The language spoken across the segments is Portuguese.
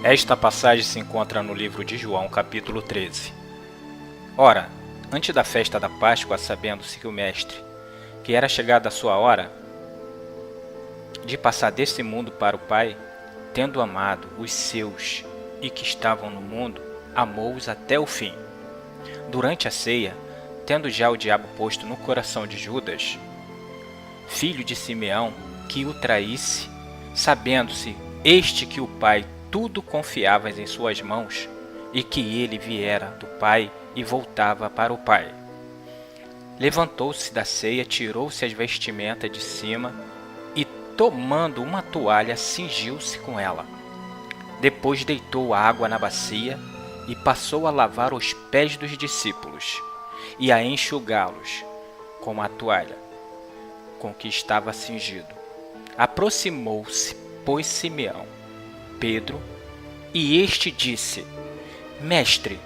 Esta passagem se encontra no livro de João, capítulo 13. Ora, antes da festa da Páscoa, sabendo-se que o Mestre, que era chegada a sua hora de passar deste mundo para o Pai, tendo amado os seus e que estavam no mundo, amou-os até o fim. Durante a ceia, tendo já o diabo posto no coração de Judas, filho de Simeão, que o traísse, sabendo-se este que o Pai tudo confiava em suas mãos, e que ele viera do Pai e voltava para o Pai. Levantou-se da ceia, tirou-se as vestimentas de cima e, tomando uma toalha, cingiu-se com ela. Depois deitou água na bacia e passou a lavar os pés dos discípulos e a enxugá-los com a toalha com que estava cingido. Aproximou-se, pois, Simeão, Pedro, e este disse: Mestre,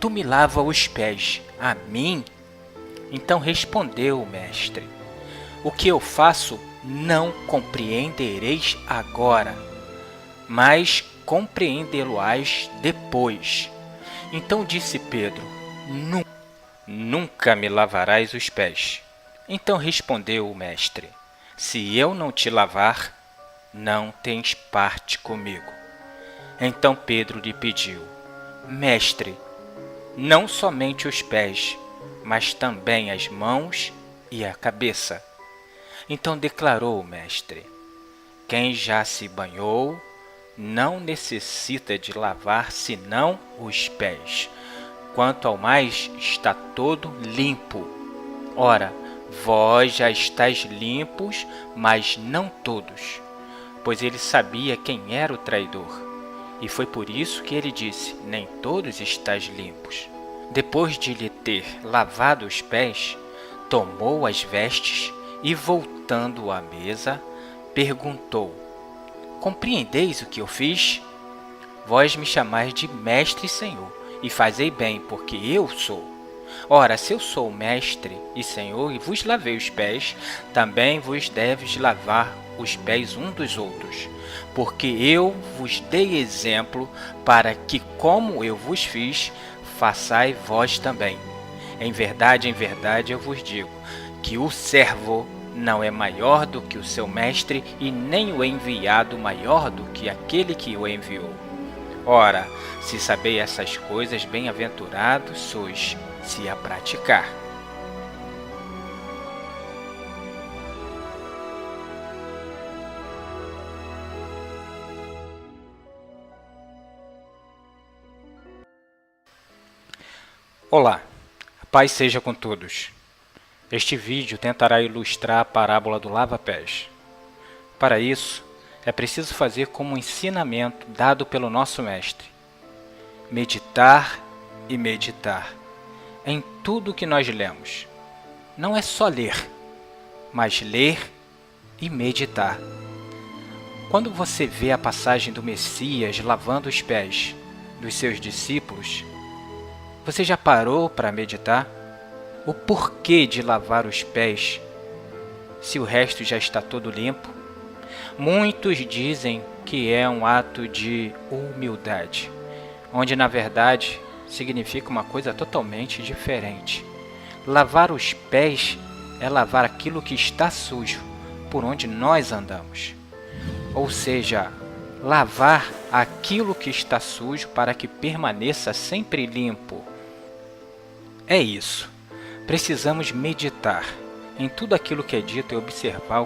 tu me lavas os pés, a mim? Então respondeu o mestre: O que eu faço não compreendereis agora, mas compreendê-lo-ás depois. Então disse Pedro: Nunca me lavarás os pés. Então respondeu o mestre: Se eu não te lavar, não tens parte comigo. Então Pedro lhe pediu: Mestre, não somente os pés, mas também as mãos e a cabeça. Então declarou o mestre: Quem já se banhou não necessita de lavar senão os pés. Quanto ao mais, está todo limpo. Ora, vós já estáis limpos, mas não todos. Pois ele sabia quem era o traidor. E foi por isso que ele disse: Nem todos estáis limpos. Depois de lhe ter lavado os pés, tomou as vestes e, voltando à mesa, perguntou: Compreendeis o que eu fiz? Vós me chamais de Mestre e Senhor, e fazei bem, porque eu sou. Ora, se eu sou Mestre e Senhor e vos lavei os pés, também vos deves lavar os pés uns dos outros. Porque eu vos dei exemplo para que, como eu vos fiz, façais vós também. Em verdade, eu vos digo, que o servo não é maior do que o seu mestre, e nem o enviado maior do que aquele que o enviou. Ora, se sabeis essas coisas, bem-aventurados sois, se a praticar. Olá, a paz seja com todos. Este vídeo tentará ilustrar a parábola do lava-pés. Para isso, é preciso fazer como um ensinamento dado pelo nosso mestre: meditar e meditar em tudo que nós lemos. Não é só ler, mas ler e meditar. Quando você vê a passagem do Messias lavando os pés dos seus discípulos, você já parou para meditar? O porquê de lavar os pés, se o resto já está todo limpo? Muitos dizem que é um ato de humildade, onde na verdade significa uma coisa totalmente diferente. Lavar os pés é lavar aquilo que está sujo, por onde nós andamos. Ou seja, lavar aquilo que está sujo para que permaneça sempre limpo. É isso. Precisamos meditar em tudo aquilo que é dito e observar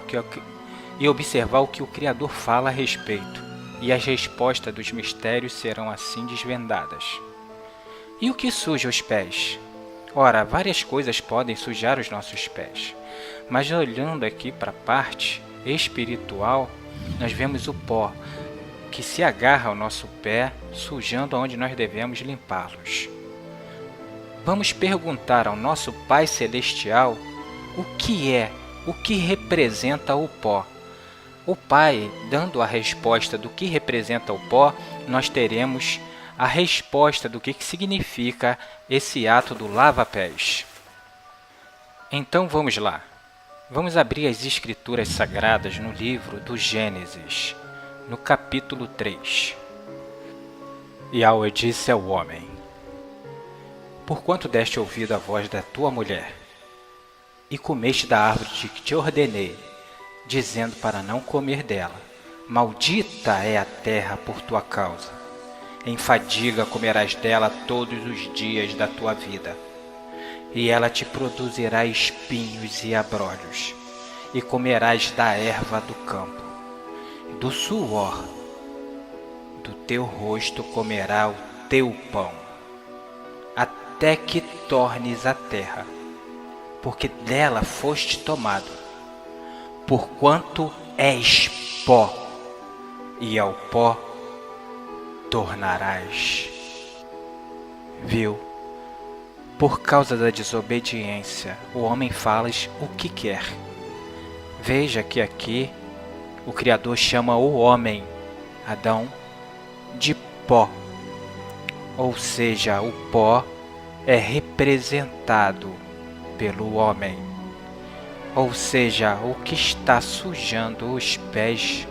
o que o Criador fala a respeito, e as respostas dos mistérios serão assim desvendadas. E o que suja os pés? Ora, várias coisas podem sujar os nossos pés, mas olhando aqui para a parte espiritual, nós vemos o pó que se agarra ao nosso pé, sujando onde nós devemos limpá-los. Vamos perguntar ao nosso Pai Celestial o que representa o pó. O Pai, dando a resposta do que representa o pó, nós teremos a resposta do que significa esse ato do lava-pés. Então vamos lá. Vamos abrir as Escrituras Sagradas no livro do Gênesis, no capítulo 3. E Yahweh disse ao homem: Porquanto deste ouvido à voz da tua mulher, e comeste da árvore de que te ordenei, dizendo para não comer dela, maldita é a terra por tua causa. Em fadiga comerás dela todos os dias da tua vida, e ela te produzirá espinhos e abrolhos, e comerás da erva do campo, do suor do teu rosto comerá o teu pão, até que tornes a terra, porque dela foste tomado, porquanto és pó, e ao pó tornarás. Viu? Por causa da desobediência, o homem fala o que quer. Veja que aqui o Criador chama o homem, Adão, de pó. Ou seja, o pó é representado pelo homem. Ou seja, o que está sujando os pés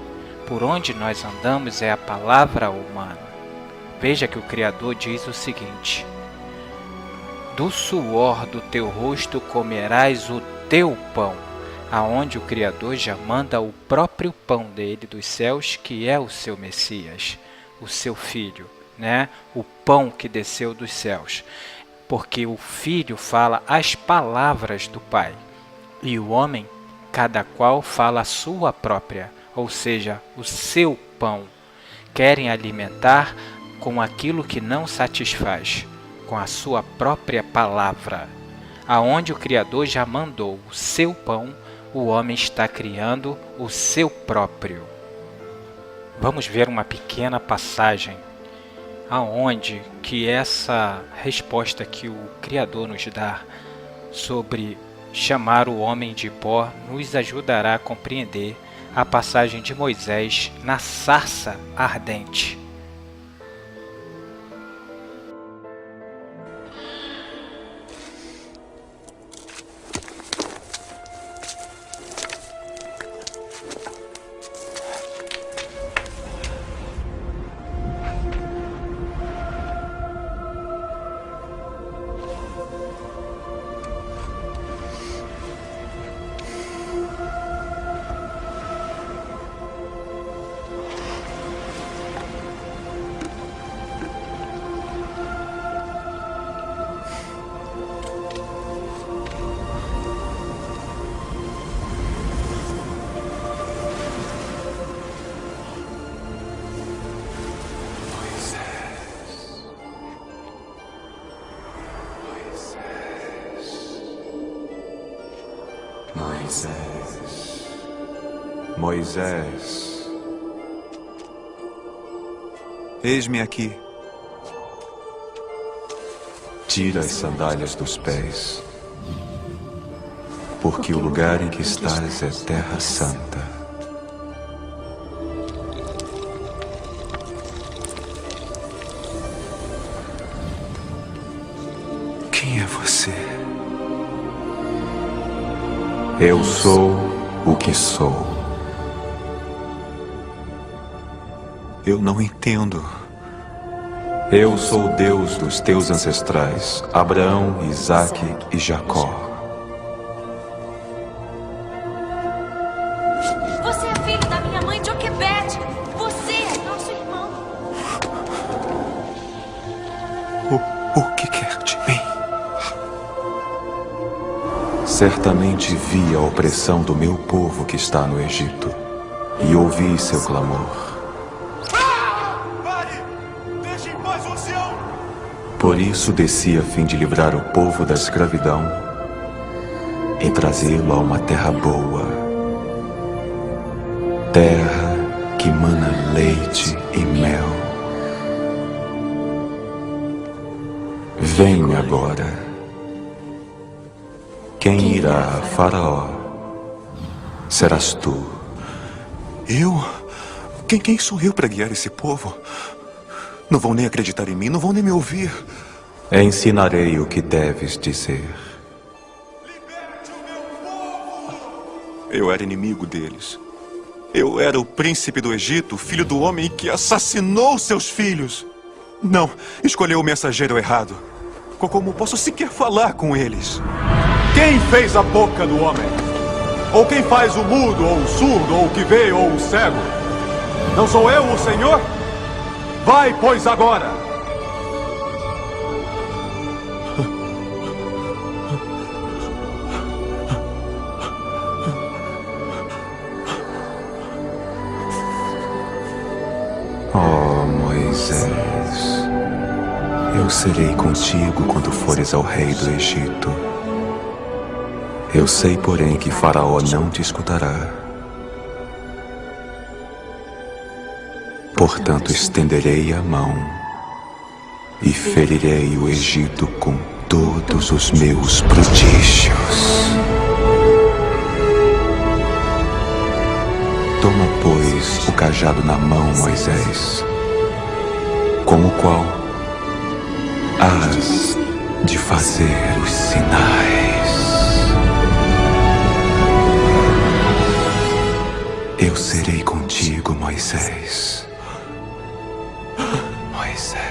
por onde nós andamos é a palavra humana. Veja que o Criador diz o seguinte: do suor do teu rosto comerás o teu pão, aonde o Criador já manda o próprio pão dele dos céus, que é o seu Messias, o seu Filho, né? O pão que desceu dos céus. Porque o Filho fala as palavras do Pai, e o homem, cada qual fala a sua própria, ou seja, o seu pão. Querem alimentar com aquilo que não satisfaz, com a sua própria palavra. Aonde o Criador já mandou o seu pão, o homem está criando o seu próprio. Vamos ver uma pequena passagem aonde que essa resposta que o Criador nos dá sobre chamar o homem de pó nos ajudará a compreender a passagem de Moisés na sarça ardente. Moisés, eis-me aqui. Tira as sandálias dos pés, porque o lugar em que estás é terra santa. Quem é você? Eu sou o que sou. Eu não entendo. Eu sou o Deus dos teus ancestrais, Abraão, Isaque e Jacó. Você é filho da minha mãe Joquebede. Você é nosso irmão. O que quer de mim? Certamente vi a opressão do meu povo que está no Egito e ouvi seu clamor. Por isso desci a fim de livrar o povo da escravidão e trazê-lo a uma terra boa, terra que mana leite e mel. Vem agora. Quem irá a Faraó? Serás tu. Eu? Quem sou eu para guiar esse povo? Não vão nem acreditar em mim, não vão nem me ouvir. Ensinarei o que deves dizer. Liberte o meu povo! Eu era inimigo deles. Eu era o príncipe do Egito, filho do homem que assassinou seus filhos. Não, escolheu o mensageiro errado. Como posso sequer falar com eles? Quem fez a boca do homem? Ou quem faz o mudo, ou o surdo, ou o que vê, ou o cego? Não sou eu o Senhor? Vai, pois, agora! Oh, Moisés, eu serei contigo quando fores ao rei do Egito. Eu sei, porém, que Faraó não te escutará. Portanto, estenderei a mão e ferirei o Egito com todos os meus prodígios. Toma, pois, o cajado na mão, Moisés, com o qual hás de fazer os sinais. Eu serei contigo, Moisés. Moisés.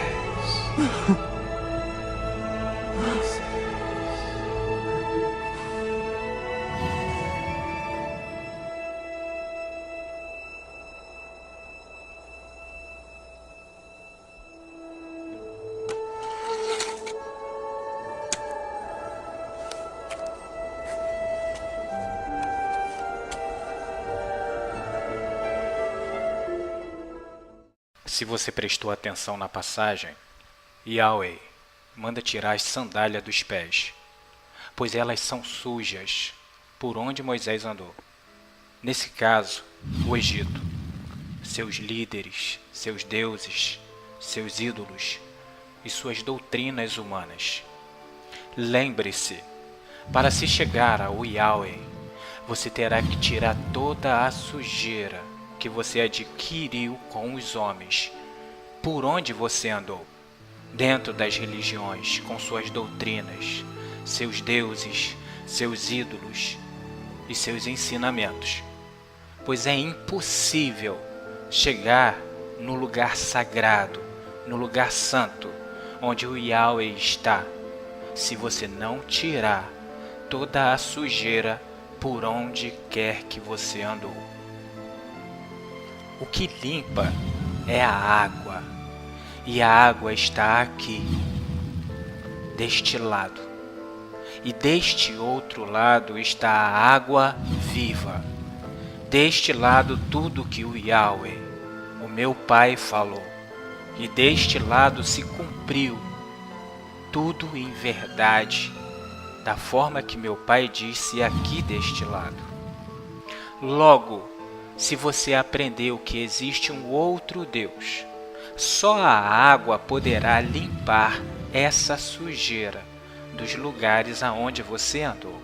Se você prestou atenção na passagem, Yahweh manda tirar as sandálias dos pés, pois elas são sujas por onde Moisés andou. Nesse caso, o Egito, seus líderes, seus deuses, seus ídolos e suas doutrinas humanas. Lembre-se, para se chegar ao Yahweh, você terá que tirar toda a sujeira que você adquiriu com os homens, por onde você andou, dentro das religiões, com suas doutrinas, seus deuses, seus ídolos e seus ensinamentos. Pois é impossível chegar no lugar sagrado, no lugar santo, onde o Yahweh está, se você não tirar toda a sujeira por onde quer que você andou. O que limpa é a água, e a água está aqui, deste lado. E deste outro lado está a água viva. Deste lado tudo que o Yahweh, o meu Pai, falou. E deste lado se cumpriu tudo em verdade, da forma que meu Pai disse aqui deste lado. Logo, se você aprendeu que existe um outro Deus, só a água poderá limpar essa sujeira dos lugares aonde você andou.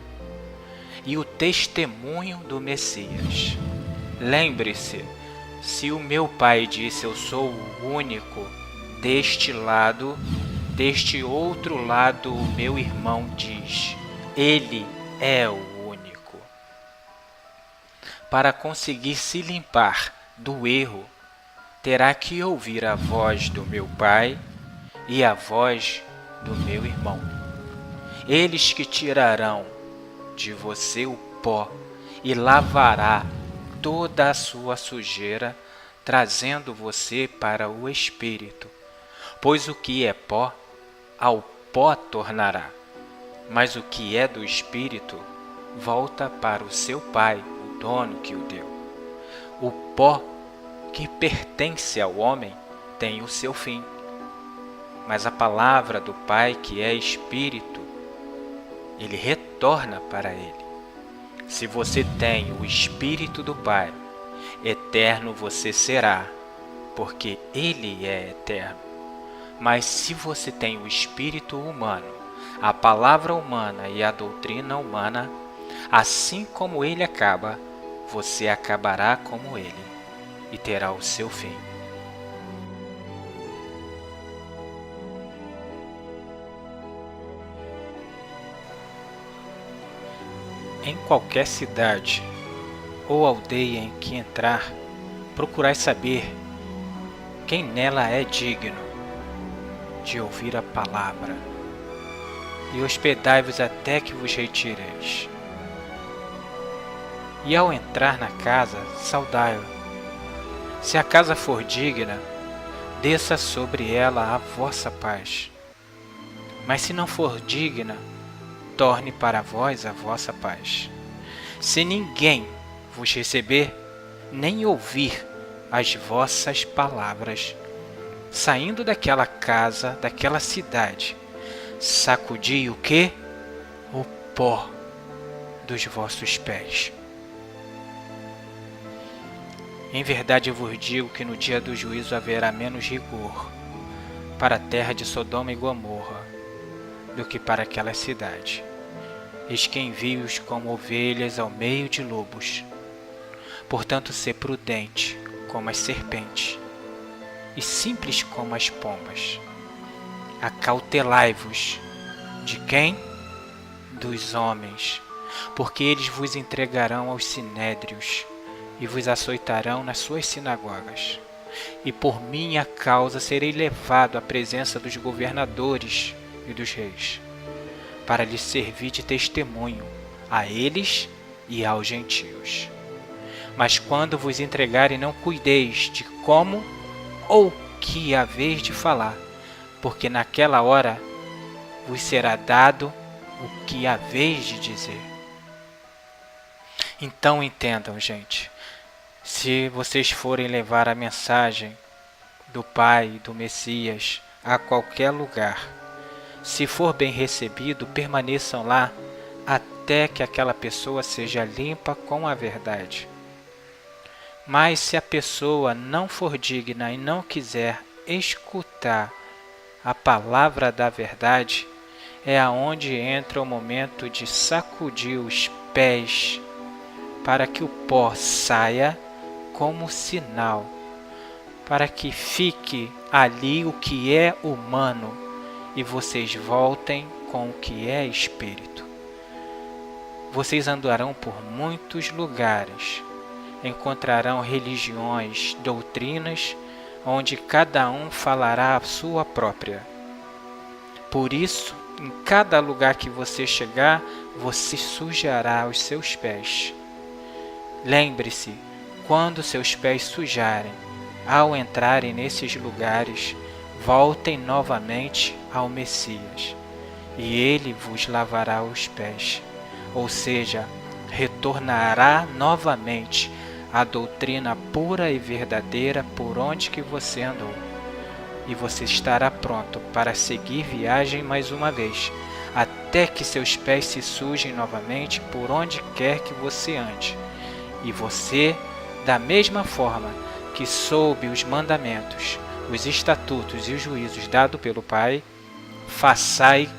E o testemunho do Messias. Lembre-se, se o meu Pai disse eu sou o único deste lado, deste outro lado o meu irmão diz, ele é o único. Para conseguir se limpar do erro, terá que ouvir a voz do meu Pai e a voz do meu irmão. Eles que tirarão de você o pó e lavará toda a sua sujeira, trazendo você para o Espírito. Pois o que é pó, ao pó tornará. Mas o que é do Espírito, volta para o seu Pai, o dono que o deu. O pó que pertence ao homem tem o seu fim. Mas a palavra do Pai, que é Espírito, ele retorna para ele. Se você tem o Espírito do Pai, eterno você será, porque ele é eterno. Mas se você tem o espírito humano, a palavra humana e a doutrina humana, assim como ele acaba, você acabará como ele e terá o seu fim. Em qualquer cidade ou aldeia em que entrar, procurai saber quem nela é digno, de ouvir a palavra, e hospedai-vos até que vos retireis. E ao entrar na casa, saudai-la. Se a casa for digna, desça sobre ela a vossa paz. Mas se não for digna, torne para vós a vossa paz. Se ninguém vos receber, nem ouvir as vossas palavras, saindo daquela casa, daquela cidade, sacudi o quê? O pó dos vossos pés. Em verdade eu vos digo que no dia do juízo haverá menos rigor para a terra de Sodoma e Gomorra do que para aquela cidade. Eis que envio-os como ovelhas ao meio de lobos. Portanto, sê prudente como as serpentes e simples como as pombas. Acautelai-vos de quem? Dos homens, porque eles vos entregarão aos sinédrios e vos açoitarão nas suas sinagogas. E por minha causa serei levado à presença dos governadores e dos reis, para lhes servir de testemunho a eles e aos gentios. Mas quando vos entregarem, não cuideis de como ou que haveis de falar, porque naquela hora vos será dado o que haveis de dizer. Então entendam, gente, se vocês forem levar a mensagem do Pai e do Messias a qualquer lugar, se for bem recebido, permaneçam lá até que aquela pessoa seja limpa com a verdade. Mas se a pessoa não for digna e não quiser escutar a palavra da verdade, é aonde entra o momento de sacudir os pés para que o pó saia como sinal, para que fique ali o que é humano e vocês voltem com o que é espírito. Vocês andarão por muitos lugares, encontrarão religiões, doutrinas, onde cada um falará a sua própria. Por isso, em cada lugar que você chegar, você sujará os seus pés. Lembre-se, quando seus pés sujarem, ao entrarem nesses lugares, voltem novamente ao Messias, e ele vos lavará os pés, ou seja, retornará novamente à doutrina pura e verdadeira por onde que você andou, e você estará pronto para seguir viagem mais uma vez, até que seus pés se sujem novamente por onde quer que você ande, e você, da mesma forma que soube os mandamentos, os estatutos e os juízos dados pelo Pai, façai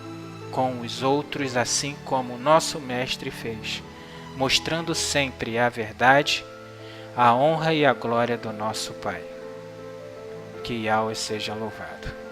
com os outros assim como o nosso Mestre fez, mostrando sempre a verdade, a honra e a glória do nosso Pai. Que Yahweh seja louvado.